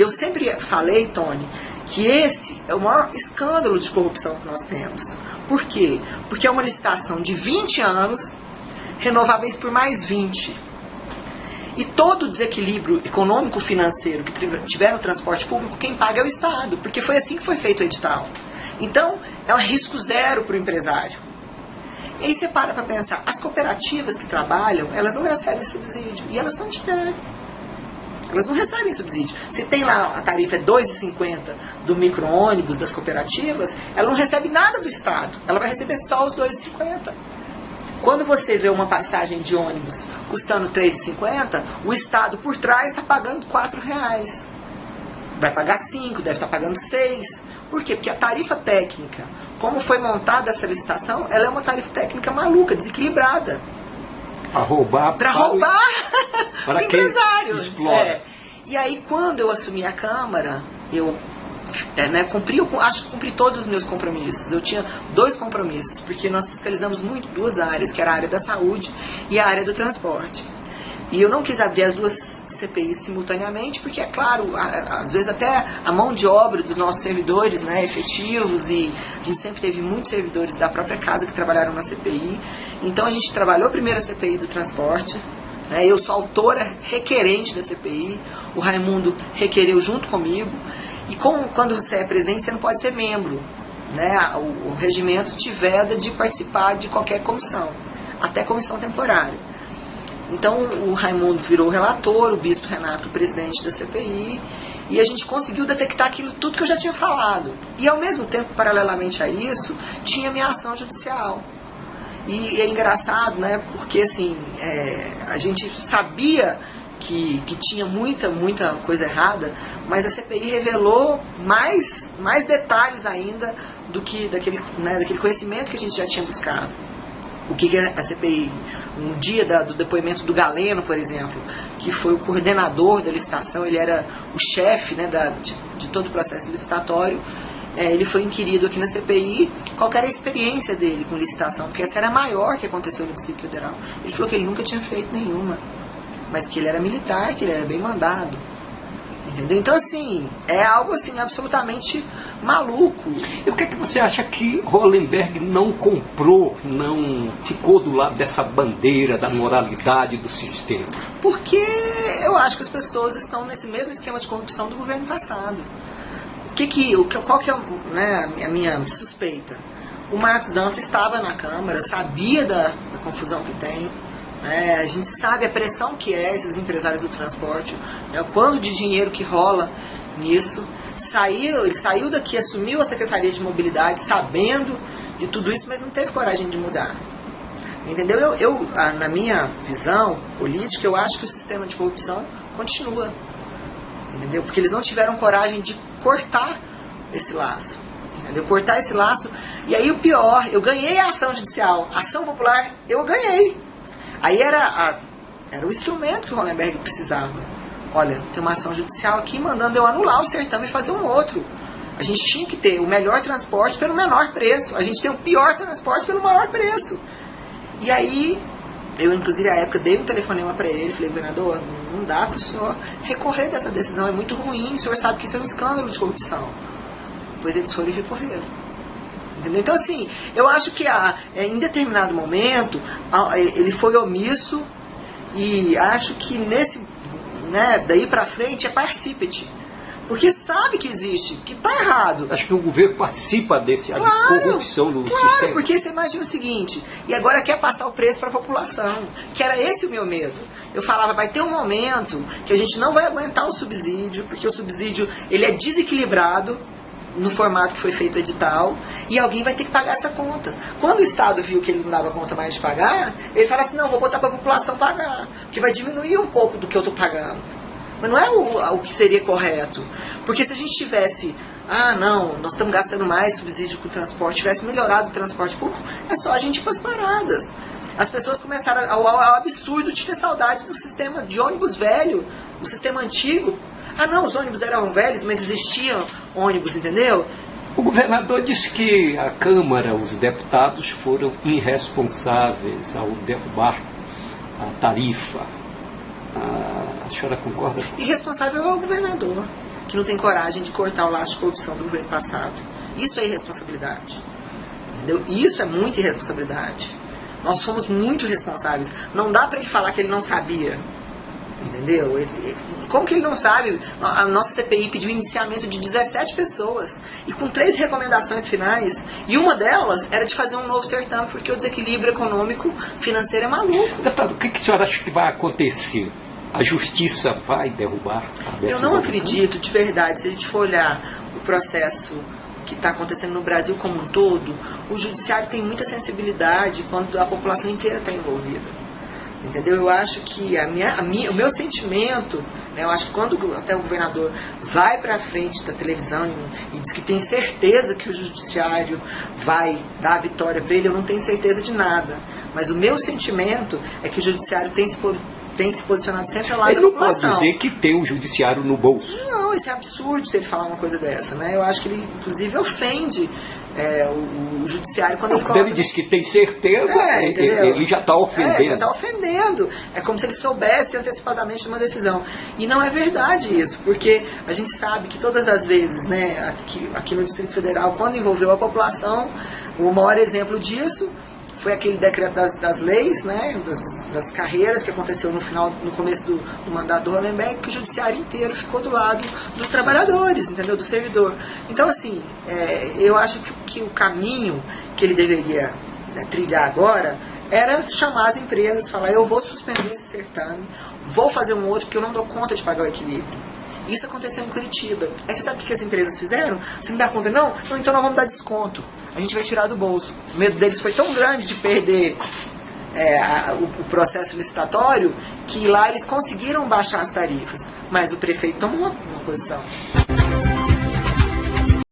eu sempre falei, Tony, que esse é o maior escândalo de corrupção que nós temos. Por quê? Porque é uma licitação de 20 anos, renováveis por mais 20. E todo o desequilíbrio econômico-financeiro que tiver no transporte público, quem paga é o Estado, porque foi assim que foi feito o edital. Então, é um risco zero para o empresário. E aí você para pensar, as cooperativas que trabalham, elas não recebem subsídio, e elas são de pé. Elas não recebem subsídio. Se tem lá a tarifa é R$ 2,50 do micro-ônibus das cooperativas, ela não recebe nada do Estado. Ela vai receber só os R$ 2,50. Quando você vê uma passagem de ônibus custando R$ 3,50, o Estado por trás está pagando R$ 4,00. Vai pagar 5, deve estar pagando 6. Por quê? Porque a tarifa técnica, como foi montada essa licitação, ela é uma tarifa técnica maluca, desequilibrada. Para roubar. Para roubar para o empresário. Explora. E aí, quando eu assumi a Câmara, eu acho que cumpri todos os meus compromissos. Eu tinha 2 compromissos, porque nós fiscalizamos muito 2 áreas, que era a área da saúde e a área do transporte. E eu não quis abrir as 2 CPIs simultaneamente, porque, é claro, às vezes até a mão de obra dos nossos servidores, né, efetivos, e a gente sempre teve muitos servidores da própria casa que trabalharam na CPI. Então a gente trabalhou primeiro a CPI do transporte, né, eu sou autora requerente da CPI, o Raimundo requereu junto comigo, e quando você é presidente, você não pode ser membro, né, o regimento te veda de participar de qualquer comissão, até comissão temporária. Então o Raimundo virou o relator, o bispo Renato o presidente da CPI, e a gente conseguiu detectar aquilo tudo que eu já tinha falado. E ao mesmo tempo, paralelamente a isso, tinha minha ação judicial. E é engraçado, né, porque assim, a gente sabia que tinha muita coisa errada, mas a CPI revelou mais detalhes ainda daquele conhecimento que a gente já tinha buscado. O que é a CPI? No dia do depoimento do Galeno, por exemplo, que foi o coordenador da licitação, ele era o chefe, né, de todo o processo licitatório, ele foi inquirido aqui na CPI qual era a experiência dele com licitação, porque essa era a maior que aconteceu no Distrito Federal. Ele falou que ele nunca tinha feito nenhuma, mas que ele era militar, que ele era bem mandado. Entendeu? Então, assim, é algo assim absolutamente maluco. E por que você acha que Hollenberg não comprou, não ficou do lado dessa bandeira da moralidade do sistema? Porque eu acho que as pessoas estão nesse mesmo esquema de corrupção do governo passado. Qual que é, né, a minha suspeita? O Marcos Dantas estava na Câmara, sabia da confusão que tem. A gente sabe a pressão que é esses empresários do transporte, o quanto de dinheiro que rola nisso. Ele saiu daqui, assumiu a Secretaria de Mobilidade sabendo de tudo isso, mas não teve coragem de mudar. Entendeu? Na minha visão política, eu acho que o sistema de corrupção continua. Entendeu? Porque eles não tiveram coragem de cortar esse laço. Entendeu? Cortar esse laço. E aí o pior, eu ganhei a ação judicial. A ação popular, eu ganhei. Aí era o instrumento que o Hollenberg precisava. Olha, tem uma ação judicial aqui mandando eu anular o certame e fazer um outro. A gente tinha que ter o melhor transporte pelo menor preço. A gente tem o pior transporte pelo maior preço. E aí, eu inclusive à época dei um telefonema para ele, falei, governador, não dá para o senhor recorrer dessa decisão, é muito ruim, o senhor sabe que isso é um escândalo de corrupção. Pois eles foram e recorreram. Entendeu? Então, assim, eu acho que em determinado momento ele foi omisso e acho que daí pra frente é parcípete. Porque sabe que existe, que tá errado. Acho que o governo participa desse corrupção do sistema. Porque você imagina o seguinte, e agora quer passar o preço para a população, que era esse o meu medo. Eu falava, vai ter um momento que a gente não vai aguentar o subsídio, porque o subsídio ele é desequilibrado no formato que foi feito o edital, e alguém vai ter que pagar essa conta. Quando o Estado viu que ele não dava conta mais de pagar, ele fala assim, não, vou botar para a população pagar, porque vai diminuir um pouco do que eu estou pagando. Mas não é o que seria correto. Porque se a gente tivesse, não, nós estamos gastando mais subsídio com o transporte, tivesse melhorado o transporte público, é só a gente ir para as paradas. As pessoas começaram ao absurdo de ter saudade do sistema de ônibus velho, do sistema antigo. Não, os ônibus eram velhos, mas existiam ônibus, entendeu? O governador disse que a Câmara, os deputados foram irresponsáveis ao derrubar a tarifa. A senhora concorda? Irresponsável é o governador. que não tem coragem de cortar o laço de corrupção do governo passado. Isso é irresponsabilidade. Entendeu? Isso é muita irresponsabilidade. Nós fomos muito responsáveis. Não dá para ele falar que ele não sabia. Entendeu? Como que ele não sabe? A nossa CPI pediu indiciamento de 17 pessoas e com 3 recomendações finais, e uma delas era de fazer um novo certame, porque o desequilíbrio econômico financeiro é maluco. Deputado, o que a senhora acha que vai acontecer? A justiça vai derrubar a Eu não acredito, de verdade, se a gente for olhar o processo que está acontecendo no Brasil como um todo, o judiciário tem muita sensibilidade quando a população inteira está envolvida. Entendeu? Eu acho que o meu sentimento, né, eu acho que quando até o governador vai para a frente da televisão e diz que tem certeza que o judiciário vai dar a vitória para ele, eu não tenho certeza de nada. Mas o meu sentimento é que o judiciário tem se posicionado sempre ao lado da população. Ele não pode dizer que tem o judiciário no bolso. Não, isso é absurdo se ele falar uma coisa dessa, né? Eu acho que ele, inclusive, ofende o judiciário quando ele coloca... Ele diz que tem certeza, ele já está ofendendo. Ele está ofendendo. É como se ele soubesse antecipadamente de uma decisão. E não é verdade isso, porque a gente sabe que todas as vezes, né, aqui no Distrito Federal, quando envolveu a população, o maior exemplo disso foi aquele decreto das leis, né, das carreiras, que aconteceu no começo do mandato do Hollenberg, que o judiciário inteiro ficou do lado dos trabalhadores, entendeu? Do servidor. Então, assim, eu acho que o caminho que ele deveria trilhar agora era chamar as empresas, falar: eu vou suspender esse certame, vou fazer um outro, porque eu não dou conta de pagar o equilíbrio. Isso aconteceu em Curitiba. Aí você sabe o que as empresas fizeram? Você não dá conta, não? Então nós vamos dar desconto. A gente vai tirar do bolso. O medo deles foi tão grande de perder o processo licitatório, que lá eles conseguiram baixar as tarifas. Mas o prefeito tomou uma posição.